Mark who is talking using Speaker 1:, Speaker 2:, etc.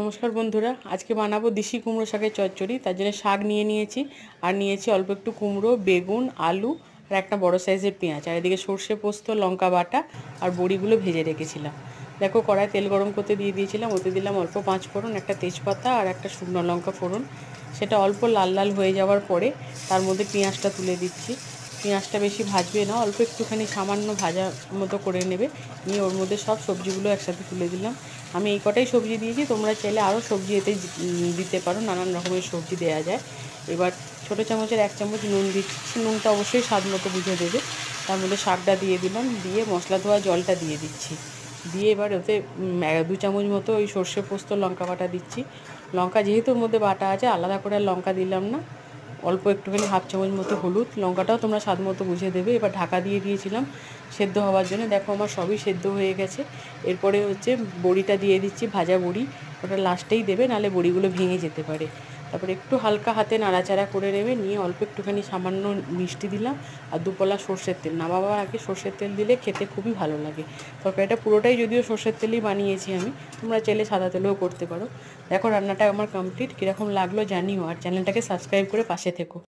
Speaker 1: নমস্কার বন্ধুরা, আজকে বানাবো দেশি কুমড়ো শাকের চচ্চড়ি। তার জন্য শাক নিয়ে নিয়েছি, আর নিয়েছি অল্প একটু কুমড়ো, বেগুন, আলু আর একটা বড় সাইজের পেঁয়াজ, আর এদিকে সর্ষে পোস্ত, লঙ্কা বাটা আর বড়িগুলো ভেজে রেখেছিলাম। দেখো, কড়াই তেল গরম করতে দিয়ে দিয়েছিলাম, ওতে দিলাম অল্প পাঁচ ফোড়ন, একটা তেজপাতা আর একটা শুকনো লঙ্কা ফোড়ন। সেটা অল্প লাল লাল হয়ে যাওয়ার পরে তার মধ্যে পেঁয়াজটা তুলে দিচ্ছি। পেঁয়াজটা বেশি ভাজবে না, অল্প একটুখানি সামান্য ভাজা মতো করে নেবে। নিয়ে ওর মধ্যে সব সবজিগুলো একসাথে তুলে দিলাম। আমি এই কটাই সবজি দিয়েছি, তোমরা চাইলে আরও সবজি এতে দিতে পারো, নানান রকমের সবজি দেওয়া যায়। এবার ছোটো চামচের 1 চামচ নুন দিচ্ছি, নুনটা অবশ্যই স্বাদ মতো বুঝে দেবে। তার মধ্যে শাকটা দিয়ে দিলাম, দিয়ে মশলা ধোয়া জলটা দিয়ে দিচ্ছি। দিয়ে এবার ওতে 2 চামচ মতো ওই সর্ষে পোস্ত লঙ্কা বাটা দিচ্ছি। লঙ্কা যেহেতু ওর মধ্যে বাটা আছে, আলাদা করে আর লঙ্কা দিলাম না। অল্প একটুখানি হাফ চামচ মতো হলুদ, লঙ্কাটাও তোমরা স্বাদ মতো বুঝে দেবে। এবার ঢাকা দিয়ে দিয়েছিলাম সেদ্ধ হওয়ার জন্য। দেখো, আমার সবই সেদ্ধ হয়ে গেছে। এরপরে বড়িটা দিয়ে দিচ্ছি, ভাজা বড়ি। ওটা লাস্টেই দেবে, নাহলে বড়িগুলো ভেঙে যেতে পারে। তারপরে একটু হালকা হাতে নাড়াচাড়া করে নেবে। নিয়ে অল্প একটুখানি সামান্য মিষ্টি দিলাম, আর 2 পলা সর্ষের তেল। নামাবার আগে সর্ষের তেল দিলে খেতে খুবই ভালো লাগে। তরকারিটা পুরোটাই যদিও সর্ষের তেলেই বানিয়েছি আমি, তোমরা চাইলে সাদা তেলেও করতে পারো। দেখো, রান্নাটা আমার কমপ্লিট। কীরকম লাগলো জানিও, আর চ্যানেলটাকে সাবস্ক্রাইব করে পাশে থেকো।